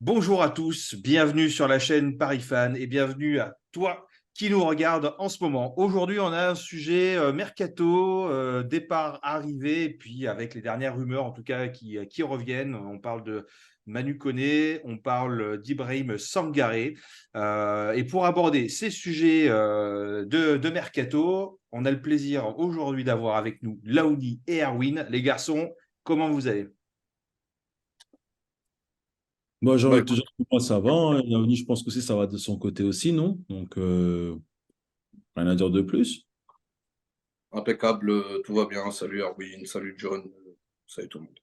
Bonjour à tous, bienvenue sur la chaîne Paris Fan et bienvenue à toi qui nous regarde en ce moment. Aujourd'hui, on a un sujet mercato, départ, arrivée, et puis avec les dernières rumeurs en tout cas qui reviennent. On parle de Manu Koné, on parle d'Ibrahim Sangaré. Et pour aborder ces sujets de mercato, on a le plaisir aujourd'hui d'avoir avec nous Laouni et Erwin. Les garçons, comment vous allez? Moi, j'ai Bah envie de te écoute, dire que moi, ça va, hein. Et Yaoni, je pense que ça va de son côté aussi, non? Donc, rien à dire de plus. impeccable, tout va bien. Salut Erwin, salut John, salut tout le monde.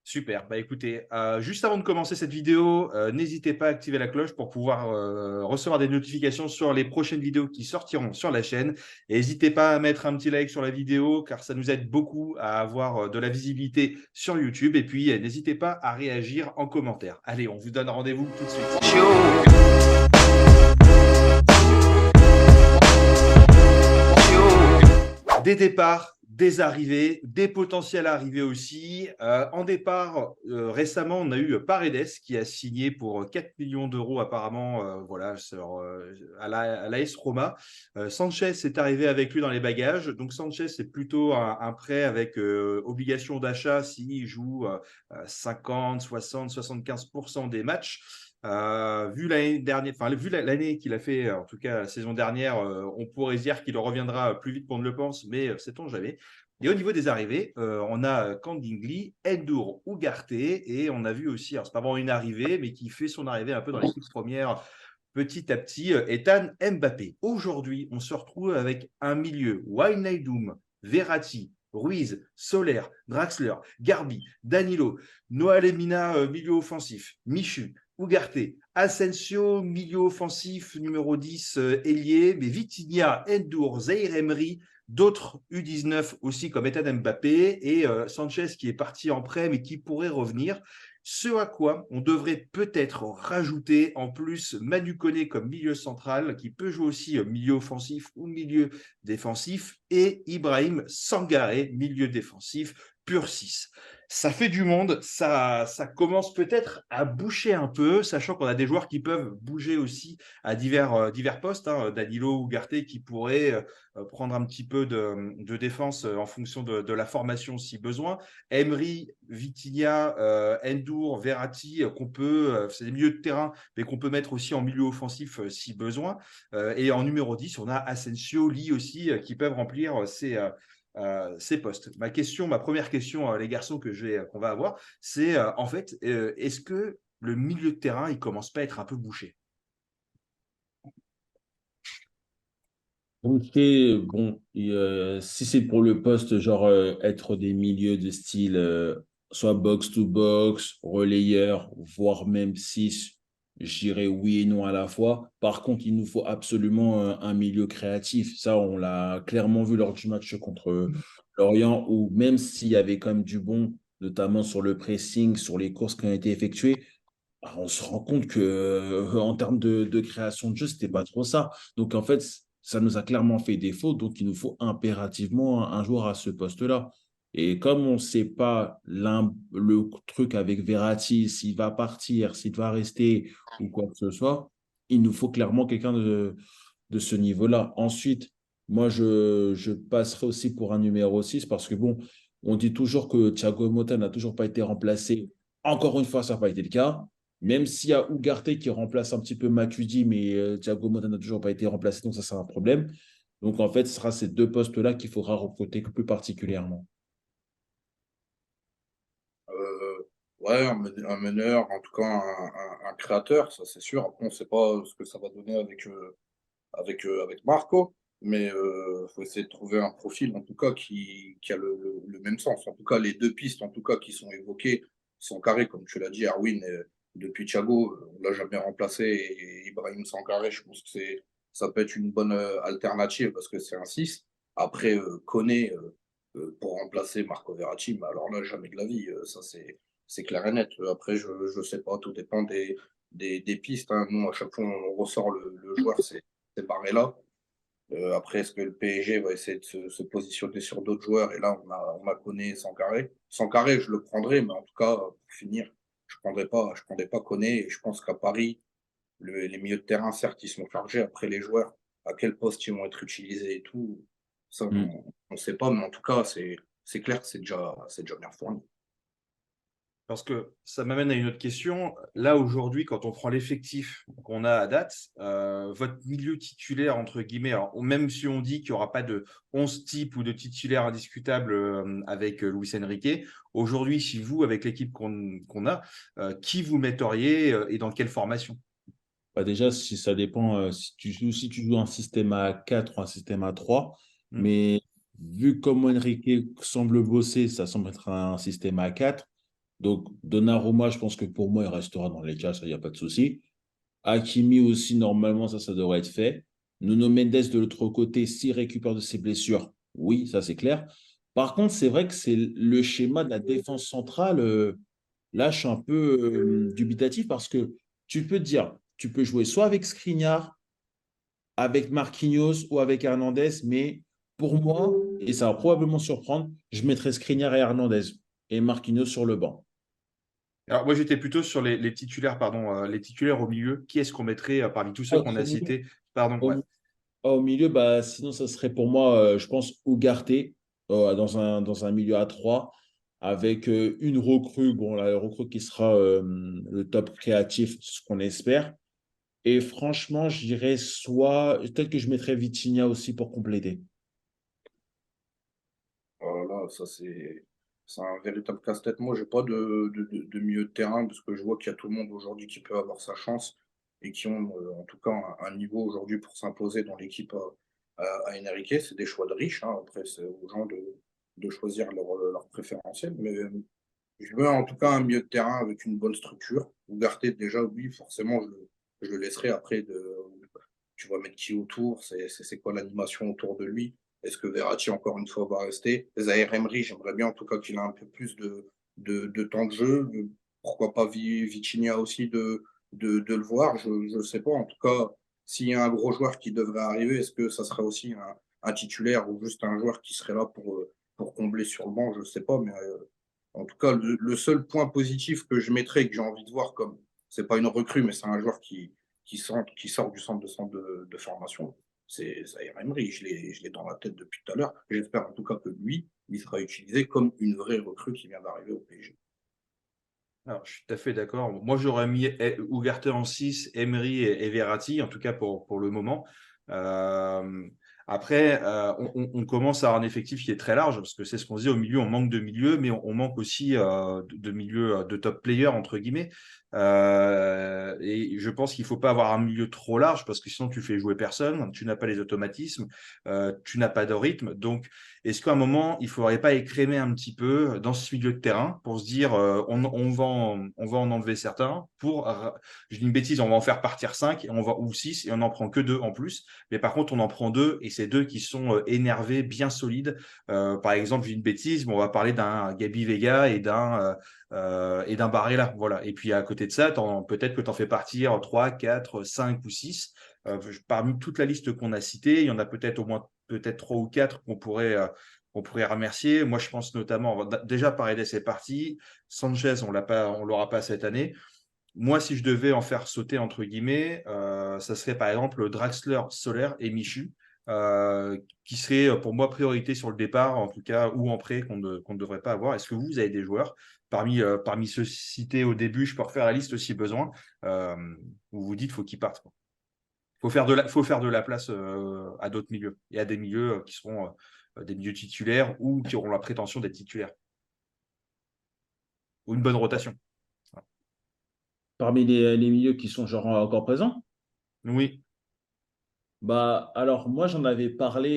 Super. Bah écoutez, juste avant de commencer cette vidéo, n'hésitez pas à activer la cloche pour pouvoir recevoir des notifications sur les prochaines vidéos qui sortiront sur la chaîne. Et n'hésitez pas à mettre un petit like sur la vidéo car ça nous aide beaucoup à avoir de la visibilité sur YouTube. Et puis, n'hésitez pas à réagir en commentaire. Allez, on vous donne rendez-vous tout de suite. Des départs, des arrivées, des potentiels arrivées aussi. En départ, récemment, on a eu Paredes qui a signé pour 4 millions d'euros apparemment voilà, à l'AS Roma. Sanchez est arrivé avec lui dans les bagages. Donc Sanchez, c'est plutôt un prêt avec obligation d'achat s'il joue 50, 60, 75% des matchs. Vu l'année dernière, enfin vu l'année qu'il a fait, en tout cas la saison dernière, on pourrait dire qu'il reviendra plus vite qu'on ne le pense, mais sait-on jamais. Et au niveau des arrivées, on a Kandingli, Endur, Ugarte, et on a vu aussi, alors c'est pas vraiment une arrivée, mais qui fait son arrivée un peu dans l'équipe première petit à petit, Ethan Mbappé. Aujourd'hui, on se retrouve avec un milieu, Wijnaldum, Verratti, Ruiz, Soler, Draxler, Garbi, Danilo, Noah Lemina, milieu offensif, Michu, Ugarte, Asensio, milieu offensif, numéro 10, ailier, mais Vitinha, Endur, Zaïre Emery, d'autres U19 aussi comme Ethan Mbappé et Sanchez qui est parti en prêt mais qui pourrait revenir. Ce à quoi on devrait peut-être rajouter en plus Manu Koné comme milieu central qui peut jouer aussi milieu offensif ou milieu défensif et Ibrahim Sangaré, milieu défensif, pur 6. Ça fait du monde, ça commence peut-être à boucher un peu, sachant qu'on a des joueurs qui peuvent bouger aussi à divers postes. Hein, Danilo ou Garté qui pourraient prendre un petit peu de défense en fonction de la formation si besoin. Emery, Vitinha, Endur, Verratti, qu'on peut, c'est des milieux de terrain, mais qu'on peut mettre aussi en milieu offensif si besoin. Et en numéro 10, on a Asensio, Lee aussi, qui peuvent remplir ces postes. Ma première question, les garçons, qu'on va avoir, c'est en fait, est-ce que le milieu de terrain, il commence pas à être un peu bouché? Ok, bon, si c'est pour le poste, genre être des milieux de style soit box-to-box, relayeur, voire même 6, je dirais oui et non à la fois. Par contre, il nous faut absolument un milieu créatif. Ça, on l'a clairement vu lors du match contre Lorient, où même s'il y avait quand même du bon, notamment sur le pressing, sur les courses qui ont été effectuées, on se rend compte que en termes de création de jeu, c'était pas trop ça. Donc en fait, ça nous a clairement fait défaut. Donc il nous faut impérativement un joueur à ce poste-là. Et comme on ne sait pas le truc avec Verratti, s'il va partir, s'il va rester ou quoi que ce soit, il nous faut clairement quelqu'un de ce niveau-là. Ensuite, moi, je passerai aussi pour un numéro 6 parce que bon, on dit toujours que Thiago Motta n'a toujours pas été remplacé. Encore une fois, ça n'a pas été le cas. Même s'il y a Ugarte qui remplace un petit peu Matuidi, mais Thiago Motta n'a toujours pas été remplacé, donc ça, c'est un problème. Donc, en fait, ce sera ces deux postes-là qu'il faudra recruter plus particulièrement. Ouais, un meneur, en tout cas un créateur, ça c'est sûr. Après, on ne sait pas ce que ça va donner avec Marco, mais il faut essayer de trouver un profil en tout cas qui a le même sens. En tout cas, les deux pistes en tout cas qui sont évoquées sont carrées, comme tu l'as dit, Erwin, depuis Thiago, on l'a jamais remplacé, et Ibrahim Sangaré, je pense que ça peut être une bonne alternative parce que c'est un 6. Après, Koné pour remplacer Marco Verratti, mais alors là, jamais de la vie, ça c'est clair et net. Après, je ne sais pas, tout dépend des pistes. Hein. Nous, à chaque fois, on ressort le joueur, c'est Barella. Après, est-ce que le PSG va essayer de se positionner sur d'autres joueurs? Et là, on a Koné sans carré. Sans carré, je le prendrai, mais en tout cas, pour finir, je prendrais pas Koné. Et je pense qu'à Paris, les milieux de terrain, certes, ils sont chargés. Après, les joueurs, à quel poste ils vont être utilisés et tout, ça, Mm. on ne sait pas. Mais en tout cas, c'est clair que c'est déjà bien fourni. Parce que ça m'amène à une autre question. Là, aujourd'hui, quand on prend l'effectif qu'on a à date, votre milieu titulaire, entre guillemets, alors, même si on dit qu'il n'y aura pas de 11 types ou de titulaires indiscutables avec Luis Enrique, aujourd'hui, si vous, avec l'équipe qu'on a, qui vous metteriez et dans quelle formation? Bah déjà, si ça dépend si tu joues un système à 4 ou un système à 3, Hmm. mais vu comme Enrique semble bosser, ça semble être un système à 4. Donc, Donnarumma, je pense que pour moi, il restera dans les cas, ça, il n'y a pas de souci. Hakimi aussi, normalement, ça devrait être fait. Nuno Mendes, de l'autre côté, s'il récupère de ses blessures, oui, ça, c'est clair. Par contre, c'est vrai que c'est le schéma de la défense centrale. Là, je suis un peu dubitatif parce que tu peux te dire, tu peux jouer soit avec Skriniar, avec Marquinhos ou avec Hernandez, mais pour moi, et ça va probablement surprendre, je mettrais Skriniar et Hernandez et Marquinhos sur le banc. Alors, moi, j'étais plutôt sur les titulaires, pardon, les titulaires au milieu. Qui est-ce qu'on mettrait parmi tous ceux qu'on a cités? Pardon, ouais. Au, au milieu, bah, sinon, ça serait pour moi, je pense, Ugarte dans un milieu à 3 avec une recrue, bon, la recrue qui sera le top créatif, ce qu'on espère. Et franchement, je dirais soit, peut-être que je mettrais Vitinha aussi pour compléter. Voilà, ça c'est un véritable casse-tête. Moi, j'ai pas de milieu de terrain parce que je vois qu'il y a tout le monde aujourd'hui qui peut avoir sa chance et qui ont en tout cas un niveau aujourd'hui pour s'imposer dans l'équipe à Enrique. C'est des choix de riches, hein. Après, c'est aux gens de choisir leur préférentiel. Mais je veux en tout cas un milieu de terrain avec une bonne structure. Ugarte, déjà, oui, forcément, je le laisserai après. Tu vas mettre qui autour? C'est quoi l'animation autour de lui? Est-ce que Verratti, encore une fois, va rester? Zaïre Emery, j'aimerais bien en tout cas qu'il ait un peu plus de temps de jeu. Pourquoi pas Vitinha aussi de le voir? Je ne sais pas. En tout cas, s'il y a un gros joueur qui devrait arriver, est-ce que ça serait aussi un titulaire ou juste un joueur qui serait là pour combler sur le banc? Je ne sais pas. Mais en tout cas, le seul point positif que je mettrais, que j'ai envie de voir comme, c'est pas une recrue, mais c'est un joueur qui sort du centre de formation, c'est Zaïre Emery. Je l'ai dans la tête depuis tout à l'heure. J'espère en tout cas que lui, il sera utilisé comme une vraie recrue qui vient d'arriver au PSG. Alors, je suis tout à fait d'accord. Moi, j'aurais mis Ugarte en 6, Emery et Verratti, en tout cas pour le moment. Euh, Après, on commence à avoir un effectif qui est très large, parce que c'est ce qu'on dit au milieu, on manque de milieu, mais on manque aussi de milieu de top player, entre guillemets. Et je pense qu'il ne faut pas avoir un milieu trop large, parce que sinon tu fais jouer personne, tu n'as pas les automatismes, tu n'as pas de rythme. Donc, est-ce qu'à un moment, il ne faudrait pas écrémer un petit peu dans ce milieu de terrain pour se dire on va en enlever certains pour, je dis une bêtise, on va en faire partir 5 et ou 6 et on n'en prend que 2 en plus. Mais par contre, on en prend 2 et c'est 2 qui sont énervés, bien solides. Par exemple, je dis une bêtise, mais on va parler d'un Gabi Vega et d'un Barella. Voilà. Et puis à côté de ça, peut-être que tu en fais partir 3, 4, 5 ou 6. Parmi toute la liste qu'on a citée, il y en a peut-être au moins peut-être 3 ou 4 on pourrait remercier. Moi, je pense notamment, déjà Paredes est parti, Sanchez, on l'aura pas cette année. Moi, si je devais en faire sauter, entre guillemets, ça serait par exemple Draxler, Soler et Michu, qui seraient pour moi priorité sur le départ, en tout cas, ou en prêt qu'on ne devrait pas avoir. Est-ce que vous avez des joueurs parmi ceux cités au début, je peux refaire la liste si besoin, euh, où vous dites faut qu'ils partent, quoi. Faut faire de la place à d'autres milieux et à des milieux qui seront des milieux titulaires ou qui auront la prétention d'être titulaires ou une bonne rotation. Parmi les milieux qui sont genre encore présents, Oui, bah, alors moi j'en avais parlé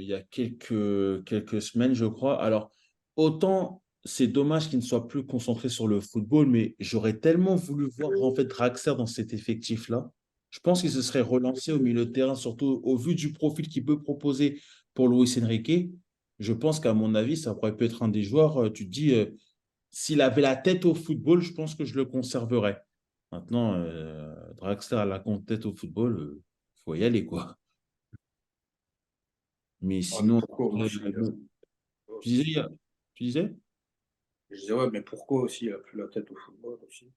il y a quelques semaines, je crois. Alors, autant c'est dommage qu'il ne soit plus concentré sur le football, mais j'aurais tellement voulu voir en fait Draxler dans cet effectif-là. Je pense qu'il se serait relancé au milieu de terrain, surtout au vu du profil qu'il peut proposer pour Luis Enrique. Je pense qu'à mon avis, ça pourrait pu être un des joueurs, tu te dis, s'il avait la tête au football, je pense que je le conserverais. Maintenant, Draxler a la tête au football, faut y aller, quoi. Mais Ah, sinon, Lukaku aussi, bon, tu disais, tu disais? Je disais, ouais, mais pourquoi aussi il a plus la tête au football aussi?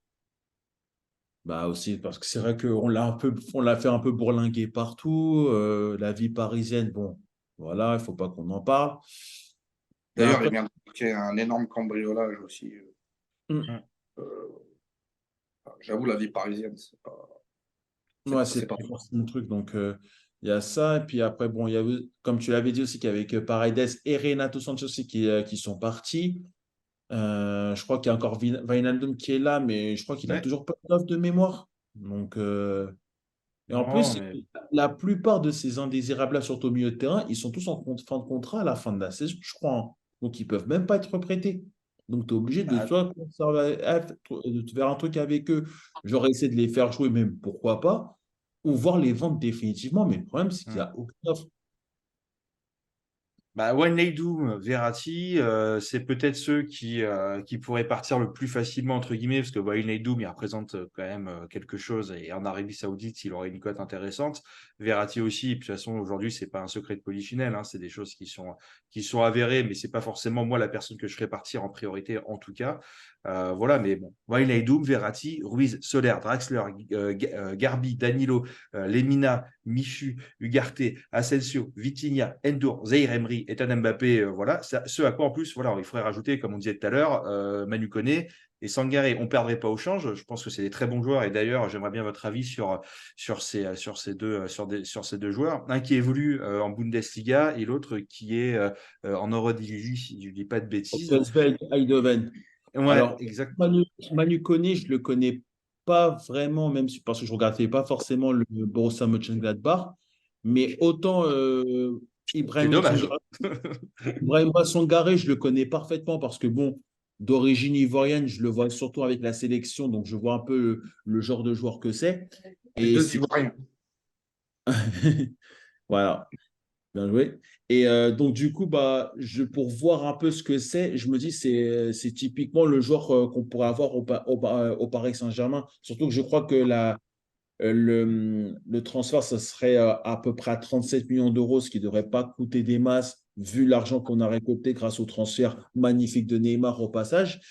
Bah aussi, parce que c'est vrai on l'a fait un peu bourlinguer partout. La vie parisienne, bon, voilà, il faut pas qu'on en parle. Mais D'ailleurs, il après, vient de pratiquer un énorme cambriolage aussi. hmm, Mm. J'avoue, la vie parisienne, ouais, c'est c'est pas pas. forcément mon truc. Donc, il y a ça. Et puis après, bon, il y a, comme tu l'avais dit aussi, qu'avec Paredes et Renato Sanches aussi qui sont partis. Je crois qu'il y a encore Wijnaldum qui est là, mais je crois qu'il a Ouais. toujours pas d'offre de mémoire. Donc, et en Non, plus, mais la plupart de ces indésirables, surtout au milieu de terrain, ils sont tous fin de contrat à la fin de la saison, je crois, hein. Donc, ils peuvent même pas être prêtés. Donc, tu es obligé de bah, soit de te faire un truc avec eux, genre essayer de les faire jouer, même pourquoi pas, ou voir les vendre définitivement. Mais le problème, c'est qu'il n'y mm. a aucune offre. Bah, Wijnaldum, Verratti, c'est peut-être ceux qui pourraient partir le plus facilement, entre guillemets, parce que Wijnaldum, il représente quand même quelque chose, et en Arabie Saoudite, il aurait une cote intéressante. Verratti aussi, et puis de toute façon, aujourd'hui, c'est pas un secret de polichinelle, hein, c'est des choses qui sont avérées, mais c'est pas forcément moi la personne que je ferais partir en priorité, en tout cas. Voilà, mais bon, Wijnaldum, Verratti, Ruiz, Soler, Draxler, Garbi, Danilo, Lemina, Michu, Ugarte, Asensio, Vitinha, Endur, Zaïre Emery, Ethan Mbappé, voilà, ce à quoi en plus, voilà, il faudrait rajouter, comme on disait tout à l'heure, Manu Koné et Sangaré. On ne perdrait pas au change. Je pense que c'est des très bons joueurs. Et d'ailleurs, j'aimerais bien votre avis sur ces deux joueurs. Un qui évolue en Bundesliga et l'autre qui est en Eurodivisie, si je ne dis pas de Au bêtises. PSV Eindhoven. Ouais, Alors, exact. Manu Koné, je le connais pas vraiment, parce que je regardais pas forcément le Borussia Mönchengladbach, mais autant C'est Ibrahim dommage. Sangaré, je le connais parfaitement parce que bon, d'origine ivoirienne, je le vois surtout avec la sélection, donc je vois un peu le genre de joueur que c'est. Les Et deux sinon, Ivoiriens. voilà. Bien joué. Et donc, du coup, bah, pour voir un peu ce que c'est, je me dis c'est typiquement le joueur qu'on pourrait avoir au Paris Saint-Germain. Surtout que je crois que le transfert, ça serait à peu près à 37 millions d'euros, ce qui ne devrait pas coûter des masses, vu l'argent qu'on a récolté grâce au transfert magnifique de Neymar au passage.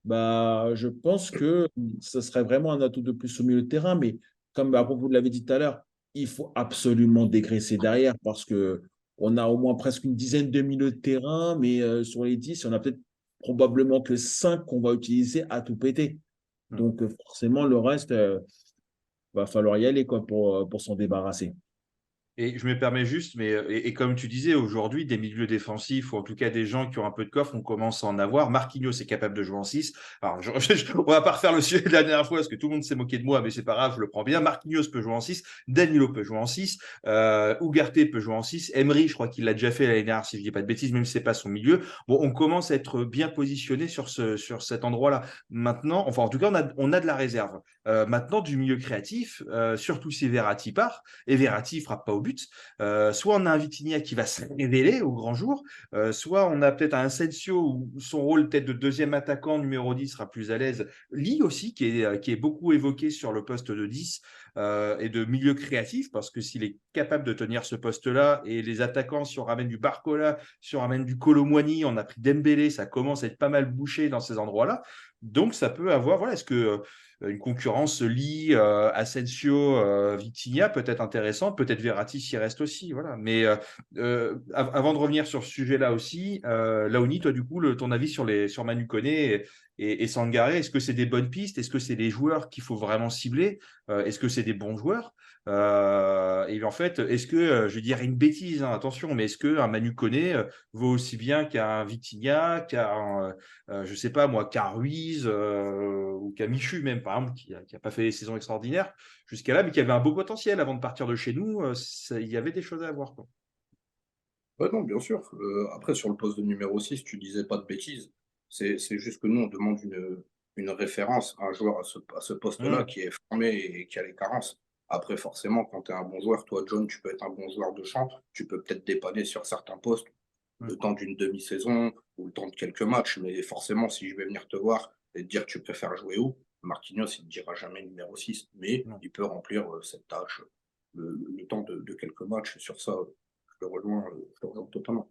Bah, je pense que ce serait vraiment un atout de plus au milieu de terrain. Mais comme vous l'avez dit tout à l'heure, il faut absolument dégraisser derrière parce que on a au moins presque une dizaine de milieux de terrain, mais sur les 10, on a peut-être probablement que 5 qu'on va utiliser à tout péter. Donc, forcément, le reste, va falloir y aller quoi, pour s'en débarrasser. Et je me permets juste, mais et comme tu disais, aujourd'hui, des milieux défensifs, ou en tout cas des gens qui ont un peu de coffre, on commence à en avoir. Marquinhos est capable de jouer en 6. Alors, on va pas refaire le sujet de la dernière fois, parce que tout le monde s'est moqué de moi, mais c'est pas grave, je le prends bien. Marquinhos peut jouer en 6, Danilo peut jouer en 6, Ugarte peut jouer en 6, Emery, je crois qu'il l'a déjà fait l'année dernière, si je dis pas de bêtises, même si c'est pas son milieu. Bon, on commence à être bien positionné sur cet endroit-là. Maintenant, enfin, en tout cas, on a de la réserve. Maintenant, du milieu créatif, surtout si Verratti part, et Verratti frappe pas au but. Soit on a un Vitinha qui va se révéler au grand jour, soit on a peut-être un Asensio où son rôle peut-être de deuxième attaquant numéro 10 sera plus à l'aise. Lee aussi, qui est beaucoup évoqué sur le poste de 10 et de milieu créatif, parce que s'il est capable de tenir ce poste-là, et les attaquants, si on ramène du Barcola, si on ramène du Kolo Muani, on a pris Dembélé, ça commence à être pas mal bouché dans ces endroits-là. Donc ça peut avoir, voilà, est-ce que une concurrence Lee, Asensio, Vitinha peut être intéressante, peut-être Verratti s'y reste aussi, voilà. Mais avant de revenir sur ce sujet-là aussi, Laoni, toi du coup, ton avis sur Manu Koné et Sangaré, est-ce que c'est des bonnes pistes? Est-ce que c'est des joueurs qu'il faut vraiment cibler? Est-ce que c'est des bons joueurs? Et en fait, est-ce que, je vais dire une bêtise, hein, attention, mais est-ce qu'un Manu Koné vaut aussi bien qu'un Vitinha, qu'un je sais pas moi, qu'un Ruiz ou qu'un Michu même, par exemple, qui a pas fait des saisons extraordinaires jusqu'à là, mais qui avait un beau potentiel avant de partir de chez nous. Il y avait des choses à voir, quoi. Ouais, non, bien sûr. Après, sur le poste de numéro 6, tu disais pas de bêtises. C'est juste que nous, on demande une référence, un joueur à ce poste-là Mmh. qui est formé et qui a les carences. Après, forcément, quand tu es un bon joueur, toi, John, tu peux être un bon joueur de champ, tu peux peut-être dépanner sur certains postes Mmh. le temps d'une demi-saison ou le temps de quelques matchs. Mais forcément, si je vais venir te voir et te dire que tu préfères jouer où, Marquinhos, il ne dira jamais numéro 6, mais Non. il peut remplir cette tâche le temps de quelques matchs. Sur ça, je le rejoins totalement.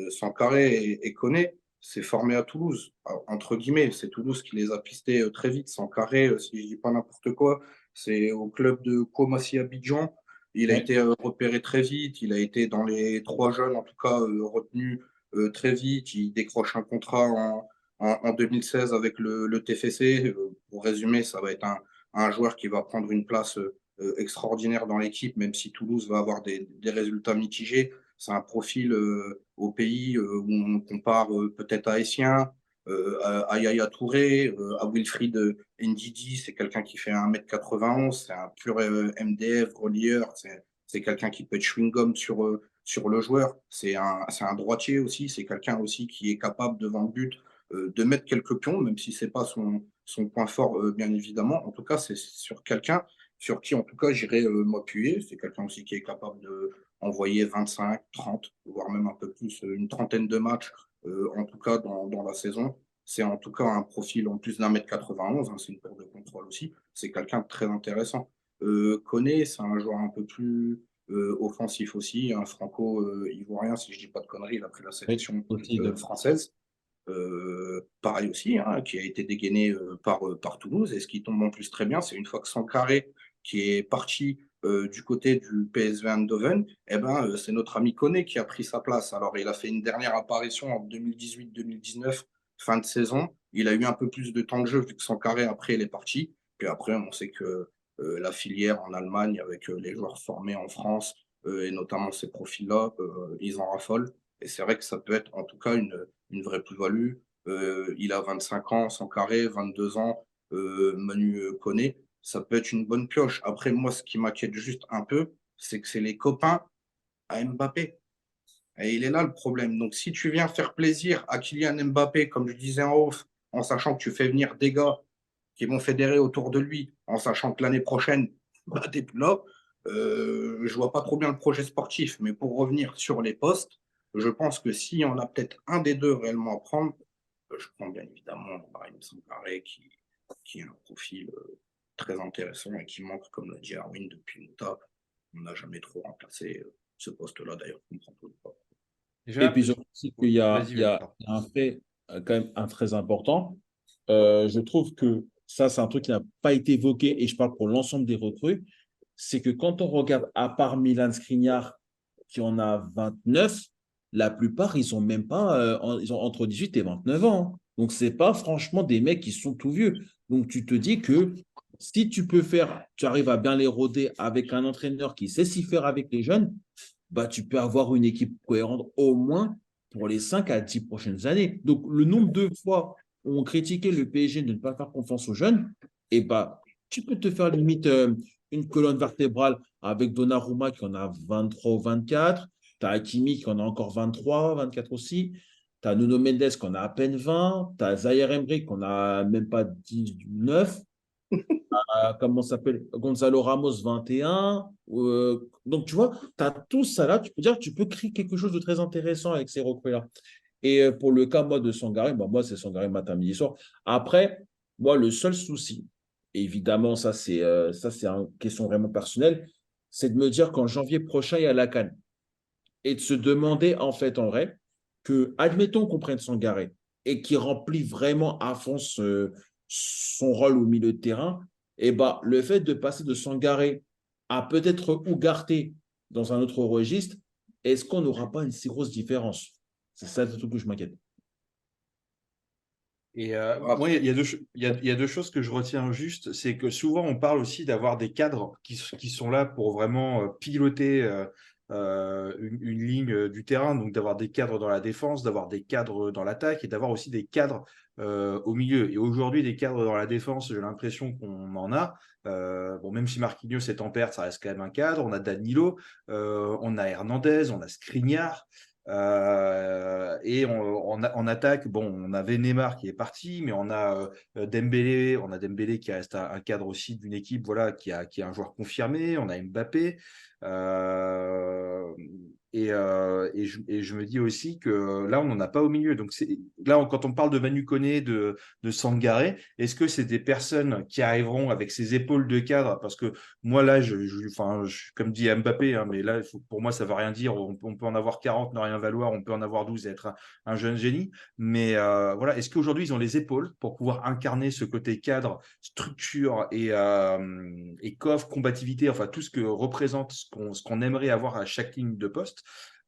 Sankaré et Koné. c'est formé à Toulouse. Alors, entre guillemets, c'est Toulouse qui les a pistés très vite, sans carré, si je dis pas n'importe quoi. C'est au club de Koumassi Abidjan. Il a Ouais. été repéré très vite. Il a été dans les 3 jeunes, en tout cas, retenus très vite. Il décroche un contrat en 2016 avec le TFC. Pour résumer, ça va être un joueur qui va prendre une place extraordinaire dans l'équipe, même si Toulouse va avoir des résultats mitigés. C'est un profil au pays où on compare peut-être à Essien, à Yaya Touré, à Wilfried Ndidi. C'est quelqu'un qui fait 1,91 m, c'est un pur MDF, relieur. C'est quelqu'un qui peut être chewing-gum sur le joueur. C'est un droitier aussi. C'est quelqu'un aussi qui est capable, devant le but, de mettre quelques pions, même si ce n'est pas son point fort, bien évidemment. En tout cas, c'est sur quelqu'un sur qui, en tout cas, j'irai m'appuyer. C'est quelqu'un aussi qui est capable de envoyer 25, 30, voire même un peu plus, une trentaine de matchs, en tout cas dans la saison. C'est en tout cas un profil en plus d'1,91 m, hein, c'est une tour de contrôle aussi. C'est quelqu'un de très intéressant. Koné, c'est un joueur un peu plus offensif aussi, un franco-ivoirien, si je ne dis pas de conneries, il a pris la Oui, sélection aussi. française. Pareil aussi, hein, qui a été dégainé par Toulouse. Et ce qui tombe en plus très bien, c'est une fois que Sankaré, qui est parti du côté du PSV Eindhoven, eh ben, c'est notre ami Koné qui a pris sa place. Alors, il a fait une dernière apparition en 2018-2019, fin de saison. Il a eu un peu plus de temps de jeu vu que Sankaré, après, il est parti. Puis après, on sait que la filière en Allemagne, avec les joueurs formés en France, et notamment ces profils-là, ils en raffolent. Et c'est vrai que ça peut être en tout cas une vraie plus-value. Il a 25 ans, Sankaré, 22 ans, Manu Koné. Ça peut être une bonne pioche. Après, moi, ce qui m'inquiète juste un peu, c'est que c'est les copains à Mbappé. Et il est là le problème. Donc, si tu viens faire plaisir à Kylian Mbappé, comme je disais en off, en sachant que tu fais venir des gars qui vont fédérer autour de lui, en sachant que l'année prochaine, bah, t'es plus là, je vois pas trop bien le projet sportif. Mais pour revenir sur les postes, je pense que si on a peut-être un des deux réellement à prendre, je prends bien évidemment Brahim Sankaré qui a un profil très intéressant et qui manque, comme l'a dit Arwin, depuis Mouta. On n'a jamais trop remplacé ce poste-là, d'ailleurs, je comprends pas. Et Déjà, puis, je pense aussi qu'il y a, vas-y, il y vas-y, a pardon. un fait, quand même, un très important. Je trouve que ça, c'est un truc qui n'a pas été évoqué, et je parle pour l'ensemble des recrues, c'est que quand on regarde, à part Milan Skriniar, qui en a 29, la plupart, ils ont même pas, ils ont entre 18 et 29 ans, hein. Donc, c'est pas franchement des mecs qui sont tout vieux. Donc, tu te dis que si tu peux faire, tu arrives à bien les roder avec un entraîneur qui sait s'y faire avec les jeunes, bah, tu peux avoir une équipe cohérente au moins pour les 5 à 10 prochaines années. Donc, le nombre de fois où on critiquait le PSG de ne pas faire confiance aux jeunes, et bah, tu peux te faire limite une colonne vertébrale avec Donnarumma qui en a 23 ou 24, tu as Hakimi qui en a encore 23, 24 aussi, tu as Nuno Mendes qui en a à peine 20, tu as Zaire Emery qui en a même pas 19, comment ça s'appelle, Gonzalo Ramos 21. Donc, tu vois, tu as tout ça là. Tu peux dire, tu peux créer quelque chose de très intéressant avec ces recrues-là. Et pour le cas, moi, de Sangaré, bah, moi, c'est Sangaré matin, midi, soir. Après, moi, le seul souci, évidemment, ça, c'est une question vraiment personnelle, c'est de me dire qu'en janvier prochain, il y a la CAN. Et de se demander, en fait, en vrai, que, admettons qu'on prenne Sangaré et qu'il remplit vraiment à fond son rôle au milieu de terrain, et bah, le fait de passer de Sangaré à peut-être Ougarté dans un autre registre, est-ce qu'on n'aura pas une si grosse différence? C'est ça le truc que je m'inquiète. Et Ah, moi, il y a deux choses que je retiens juste, c'est que souvent on parle aussi d'avoir des cadres qui sont là pour vraiment piloter une ligne du terrain, donc d'avoir des cadres dans la défense, d'avoir des cadres dans l'attaque et d'avoir aussi des cadres au milieu. Et aujourd'hui, des cadres dans la défense, j'ai l'impression qu'on en a. Bon, même si Marquinhos est en perte, ça reste quand même un cadre. On a Danilo, on a Hernandez, on a Skriniar. Et en attaque, bon, on avait Neymar qui est parti, mais on a Dembélé qui reste un cadre aussi d'une équipe, voilà, qui est un joueur confirmé. On a Mbappé. Euh, Et je me dis aussi que là, on n'en a pas au milieu. Donc là, quand on parle de Manu Koné, de Sangaré, est-ce que c'est des personnes qui arriveront avec ces épaules de cadre? Parce que moi, là, comme dit Mbappé, hein, mais là, pour moi, ça ne veut rien dire. On peut en avoir 40, ne rien valoir. On peut en avoir 12 et être un jeune génie. Mais voilà, est-ce qu'aujourd'hui, ils ont les épaules pour pouvoir incarner ce côté cadre, structure et coffre, combativité, enfin tout ce que représente ce qu'on aimerait avoir à chaque ligne de poste.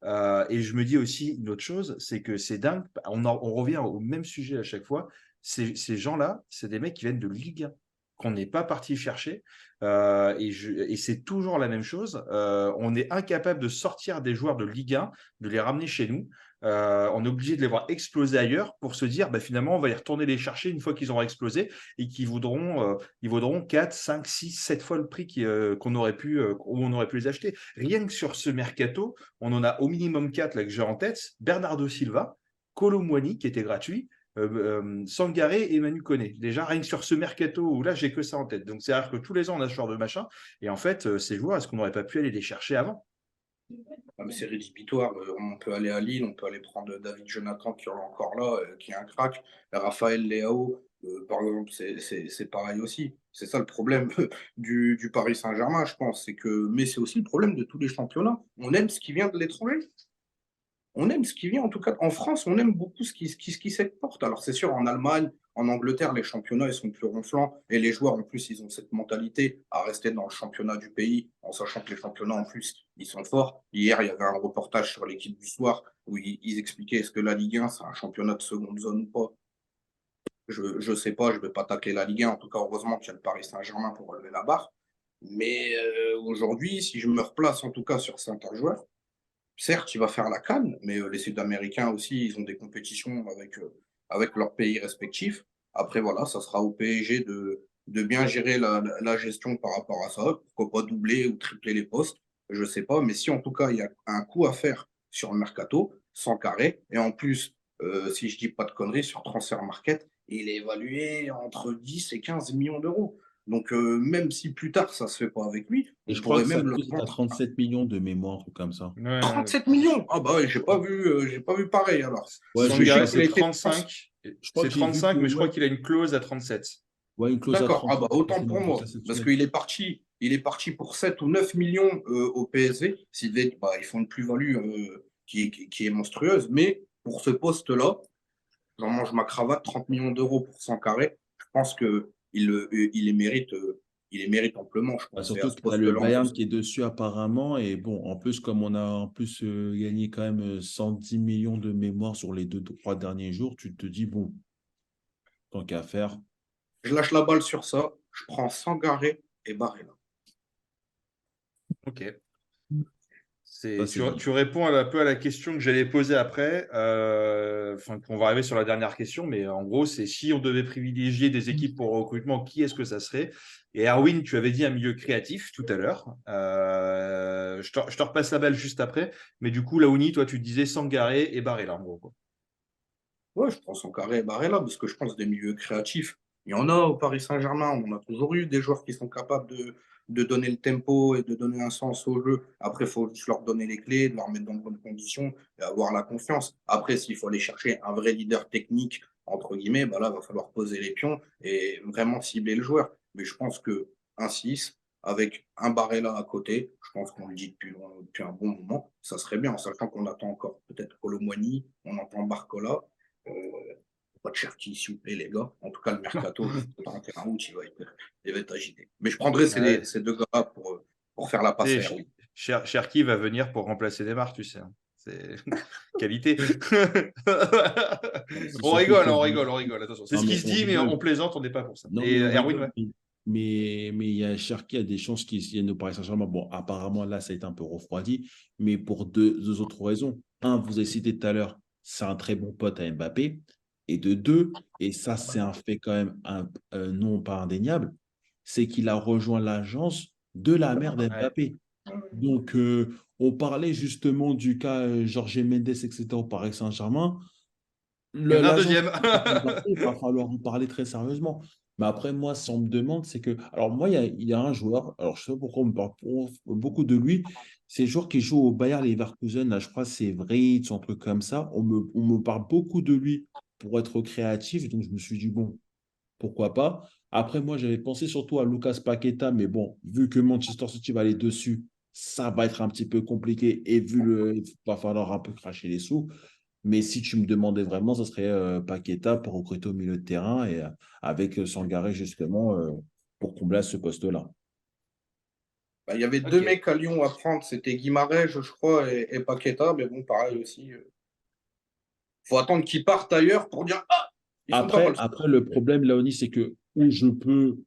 Et je me dis aussi une autre chose, c'est que c'est dingue, on revient au même sujet à chaque fois. Ces gens-là, c'est des mecs qui viennent de Ligue 1, qu'on n'est pas parti chercher. Et c'est toujours la même chose. On est incapable de sortir des joueurs de Ligue 1, de les ramener chez nous. On est obligé de les voir exploser ailleurs pour se dire, finalement, on va y retourner les chercher une fois qu'ils auront explosé et qu'ils vaudront 4, 5, 6, 7 fois le prix qu'on aurait pu, où on aurait pu les acheter. Rien que sur ce mercato, on en a au minimum 4 là, que j'ai en tête. Bernardo Silva, Kolo Muani qui était gratuit, Sangaré et Manu Koné. Déjà, rien que sur ce mercato où là, j'ai que ça en tête. Donc, c'est-à-dire que tous les ans, on a ce genre de machin. Et en fait, ces joueurs, est-ce qu'on n'aurait pas pu aller les chercher avant? Ah, mais c'est rédhibitoire. On peut aller à Lille, on peut aller prendre David Jonathan qui est encore là, qui est un crack. Raphaël Leao, par exemple, c'est pareil aussi. C'est ça le problème du Paris Saint-Germain, je pense. Mais c'est aussi le problème de tous les championnats. On aime ce qui vient de l'étranger. On aime ce qui vient, en tout cas en France, on aime beaucoup ce qui s'exporte. Alors c'est sûr, en Allemagne, en Angleterre, les championnats ils sont plus ronflants et les joueurs en plus ils ont cette mentalité à rester dans le championnat du pays, en sachant que les championnats en plus ils sont forts. Hier, il y avait un reportage sur l'équipe du soir où ils expliquaient est-ce que la Ligue 1 c'est un championnat de seconde zone ou pas. Je sais pas, je vais pas tacler la Ligue 1. En tout cas, heureusement qu'il y a le Paris Saint-Germain pour relever la barre. Mais aujourd'hui, si je me replace en tout cas sur certains joueurs, certes, il va faire la CAN, mais les Sud-Américains aussi, ils ont des compétitions avec leurs pays respectifs. Après, voilà, ça sera au PSG de bien gérer la gestion par rapport à ça. Pourquoi pas doubler ou tripler les postes? Je ne sais pas. Mais si en tout cas, il y a un coup à faire sur le mercato, sans carré, et en plus, si je dis pas de conneries, sur Transfer Market, il est évalué entre 10 et 15 millions d'euros. Donc, même si plus tard, ça ne se fait pas avec lui, Et on je crois pourrait que ça même le coûte à vendre 37 millions de mémoire, un truc comme ça. Ouais, 37 millions? Ah bah ouais, j'ai pas vu pareil alors. Ouais, Parce que je sais Sangaré, qu'il c'est a été 35. je crois C'est que j'ai vu 35, que mais je ouais, crois qu'il a une clause à 37. ouais, une clause à d'accord. Ah 30, bah autant c'est pour un truc moi. assez Parce exceptionnel. qu'il est parti pour 7 ou 9 millions au PSV. Ils font une plus-value qui est monstrueuse. Mais pour ce poste-là, j'en mange ma cravate, 30 millions d'euros pour 100 carrés. Je pense il les mérite amplement, je Bah, pense. Et à surtout ce qu'il y a le poste-là, en Bayern plus. qui est dessus apparemment. Et bon, en plus, comme on a en plus gagné quand même 110 millions de mémoire sur les 2, 3 derniers jours, tu te dis, bon, tant qu'à faire. Je lâche la balle sur ça. Je prends Sangaré et Barrella. Ok. Ça, c'est dit. Tu réponds un peu à la question que j'allais poser après. Enfin, on va arriver sur la dernière question, mais en gros, c'est si on devait privilégier des équipes pour le recrutement, qui est-ce que ça serait? Et Erwin, tu avais dit un milieu créatif tout à l'heure. Je te repasse la balle juste après. Mais du coup, Laouni, toi, tu disais Sangaré et Barrella, en gros, quoi. Ouais, je prends Sangaré et Barrella parce que je pense des milieux créatifs. Il y en a au Paris Saint-Germain. On en a toujours eu des joueurs qui sont capables de donner le tempo et de donner un sens au jeu. Après, il faut juste leur donner les clés, de leur mettre dans de bonnes conditions et avoir la confiance. Après, s'il faut aller chercher un vrai leader technique, entre guillemets, bah là, il va falloir poser les pions et vraiment cibler le joueur. Mais je pense que un 6 avec un Barrella à côté, je pense qu'on le dit depuis un bon moment, ça serait bien, en sachant qu'on attend encore peut-être Kolo Muani, on entend Barcola. Euh, pas de Cherki, s'il vous plaît, les gars. En tout cas, le mercato, le 31 août, il va être agité. Mais je prendrai Ouais. ces deux gars pour faire la passe Et à Erwin. Cherki va venir pour remplacer Neymar, tu sais, hein. C'est qualité. C'est On surtout rigole, que. on rigole, on rigole. Attention, c'est Non, ce qui mais se on dit, mais rigole. on plaisante, on n'est pas pour ça. Non, Et mais on Erwin, rigole. ouais. Mais il y a Cherki a des chances qu'il vienne au Paris Saint-Germain. Bon, apparemment, là, ça a été un peu refroidi, mais pour deux autres raisons. Un, vous avez cité tout à l'heure, c'est un très bon pote à Mbappé. Et de deux, et ça, c'est un fait quand même non pas indéniable, c'est qu'il a rejoint l'agence de la mère Ouais. d'Mbappé. Donc, on parlait justement du cas Jorge Mendes, etc. au Paris Saint-Germain. Il y en a un L'agence deuxième. de Mbappé, il va falloir en parler très sérieusement. Mais après, moi, si on me demande, c'est que. Alors, moi, il y a un joueur, alors je sais pas pourquoi on me parle beaucoup de lui. C'est le joueur qui joue au Bayer Leverkusen, là, je crois que c'est Vrijts, un truc comme ça. On me parle beaucoup de lui pour être créatif. Donc, je me suis dit, bon, pourquoi pas. Après, moi, j'avais pensé surtout à Lucas Paqueta, mais bon, vu que Manchester City va aller dessus, ça va être un petit peu compliqué. Et il va falloir un peu cracher les sous. Mais si tu me demandais vraiment, ce serait Paqueta pour recruter au milieu de terrain et avec Sangaré justement pour combler ce poste-là. Bah, il y avait deux Ok. mecs à Lyon à prendre, c'était Guimarães, je crois, et Paqueta, mais bon, pareil aussi. Faut attendre qu'ils partent ailleurs pour dire ah, ils sont pas Après, mal. après le problème, Léonie, c'est que où je peux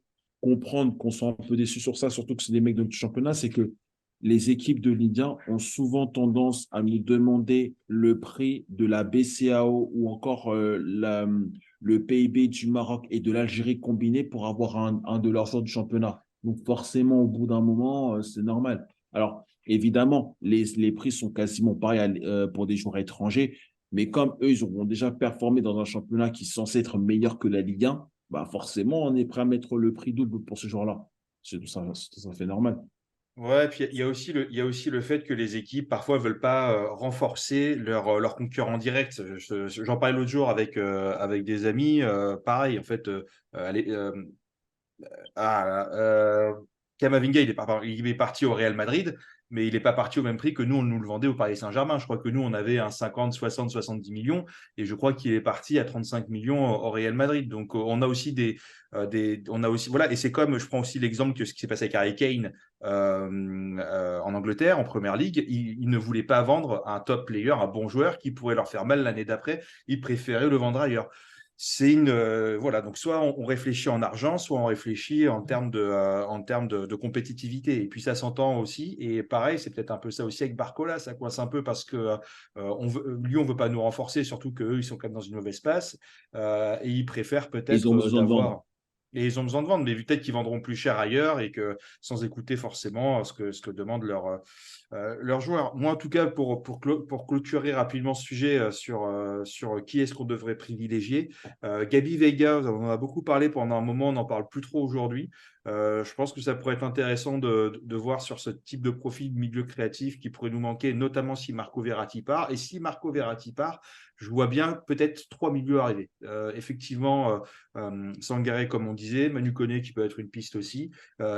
comprendre qu'on soit un peu déçu sur ça, surtout que c'est des mecs de notre championnat, c'est que les équipes de Ligue 1 ont souvent tendance à nous demander le prix de la BCAO ou encore le PIB du Maroc et de l'Algérie combinés pour avoir un de leurs joueurs du championnat. Donc forcément, au bout d'un moment, c'est normal. Alors, évidemment, les prix sont quasiment pareils pour des joueurs étrangers, mais comme eux, ils auront déjà performé dans un championnat qui est censé être meilleur que la Ligue 1, bah forcément, on est prêt à mettre le prix double pour ce joueur-là. Ça fait normal. Ouais, puis il y a aussi le fait que les équipes parfois veulent pas renforcer leur concurrent direct. J'en parlais l'autre jour avec des amis. Pareil, en fait, allez, Camavinga, il est parti au Real Madrid, mais il n'est pas parti au même prix que nous, on nous le vendait au Paris Saint-Germain. Je crois que nous, on avait un 50, 60, 70 millions, et je crois qu'il est parti à 35 millions au Real Madrid. Donc, on a aussi on a aussi, voilà, et c'est comme, je prends aussi l'exemple que ce qui s'est passé avec Harry Kane en Angleterre, en Première Ligue. Il ne voulait pas vendre un top player, un bon joueur qui pourrait leur faire mal l'année d'après. Il préférait le vendre ailleurs. C'est une voilà, donc soit on réfléchit en argent, soit on réfléchit en termes de compétitivité. Et puis ça s'entend aussi. Et pareil, c'est peut-être un peu ça aussi avec Barcola, ça coince un peu parce que Lyon veut pas nous renforcer, surtout qu'eux ils sont quand même dans une mauvaise passe et ils préfèrent Ils peut-être ont besoin de vendre. d'avoir. Et ils ont besoin de vendre, mais peut-être qu'ils vendront plus cher ailleurs et que sans écouter forcément ce que demandent leurs joueurs. Moi, en tout cas, pour clôturer rapidement ce sujet sur qui est-ce qu'on devrait privilégier, Gabi Veiga, on en a beaucoup parlé pendant un moment, on n'en parle plus trop aujourd'hui. Je pense que ça pourrait être intéressant de voir sur ce type de profil milieu créatif qui pourrait nous manquer, notamment si Marco Verratti part. Et si Marco Verratti part, je vois bien peut-être trois milieux arriver. Effectivement, Sangaré, comme on disait, Manu Koné qui peut être une piste aussi,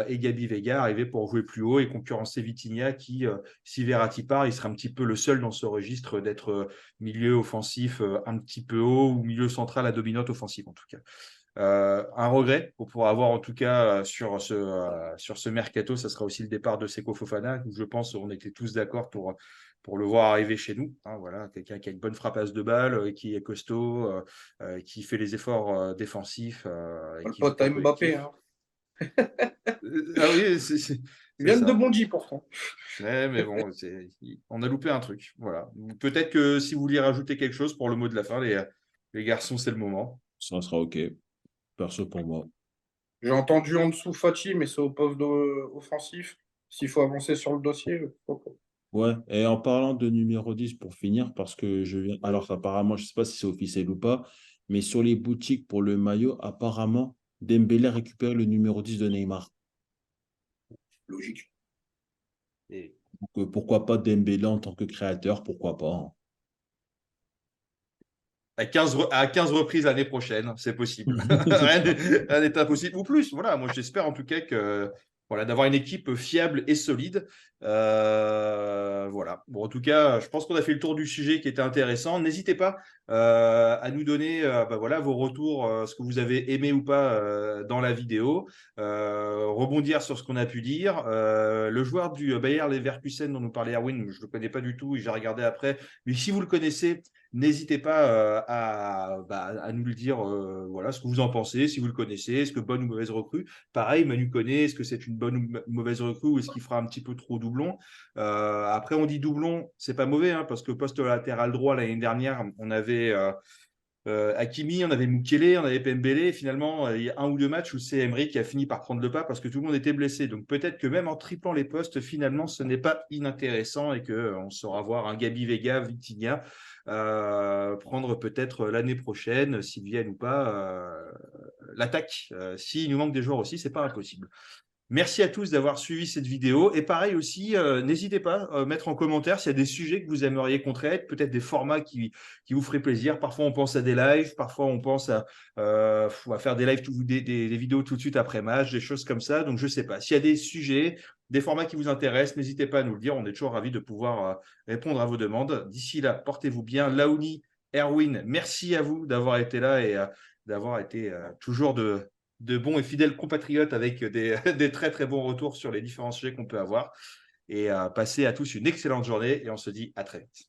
et Gabi Veiga arriver pour jouer plus haut et concurrencer Vitinha qui, si Verratti part, il sera un petit peu le seul dans ce registre d'être milieu offensif un petit peu haut ou milieu central à dominante offensive en tout cas. Un regret pour pouvoir avoir en tout cas sur ce mercato, ça sera aussi le départ de Seko Fofana. Je pense on était tous d'accord pour le voir arriver chez nous. Hein, voilà, quelqu'un qui a une bonne frappasse de balle, qui est costaud, qui fait les efforts défensifs et Le qui joue pote à en Mbappé, collectif. hein. Ah oui, Ils c'est viennent de ça. Bondy pourtant. Ouais, mais bon, on a loupé un truc. Voilà. Peut-être que si vous vouliez rajouter quelque chose pour le mot de la fin, les garçons, c'est le moment. Ça sera OK. Perso pour moi. J'ai entendu en dessous Fati, mais c'est au poste offensif. S'il faut avancer sur le dossier, pourquoi pas. Ouais, et en parlant de numéro 10 pour finir, parce que je viens. Alors, apparemment, je ne sais pas si c'est officiel ou pas, mais sur les boutiques pour le maillot, apparemment, Dembélé récupère le numéro 10 de Neymar. Logique. Et Donc, pourquoi pas Dembélé en tant que créateur, pourquoi pas, hein. à 15 reprises l'année prochaine, c'est possible. Rien n'est impossible. Ou plus. Voilà, moi, j'espère en tout cas que voilà, d'avoir une équipe fiable et solide. Voilà. Bon, en tout cas, je pense qu'on a fait le tour du sujet qui était intéressant. N'hésitez pas à nous donner bah, voilà, vos retours, ce que vous avez aimé ou pas dans la vidéo, rebondir sur ce qu'on a pu dire. Le joueur du Bayer Leverkusen dont nous parlait Erwin, je ne le connais pas du tout et j'ai regardé après. Mais si vous le connaissez, n'hésitez pas à nous le dire, voilà, ce que vous en pensez, si vous le connaissez, est-ce que bonne ou mauvaise recrue. Pareil, Manu connaît, est-ce que c'est une bonne ou mauvaise recrue ou est-ce qu'il fera un petit peu trop doublon. Après, on dit doublon, c'est pas mauvais, hein, parce que poste latéral droit, l'année dernière, on avait Hakimi, on avait Mukele, on avait Pembele. Finalement, il y a un ou deux matchs où c'est Emery qui a fini par prendre le pas parce que tout le monde était blessé. Donc peut-être que même en triplant les postes, finalement, ce n'est pas inintéressant et qu'on saura voir un Gabi Vega, Vitinha prendre peut-être l'année prochaine, s'ils viennent ou pas, l'attaque. S'il nous manque des joueurs aussi, c'est pas impossible. Merci à tous d'avoir suivi cette vidéo. Et pareil aussi, n'hésitez pas à mettre en commentaire s'il y a des sujets que vous aimeriez qu'on traite, peut-être des formats qui vous feraient plaisir. Parfois, on pense à des lives, parfois, on pense à faire des lives, des vidéos tout de suite après match, des choses comme ça. Donc, je ne sais pas. S'il y a des sujets, des formats qui vous intéressent, n'hésitez pas à nous le dire. On est toujours ravis de pouvoir répondre à vos demandes. D'ici là, portez-vous bien. Laouni, Erwin, merci à vous d'avoir été là et d'avoir été toujours de bons et fidèles compatriotes avec des très très bons retours sur les différents sujets qu'on peut avoir. Et passer à tous une excellente journée et on se dit à très vite.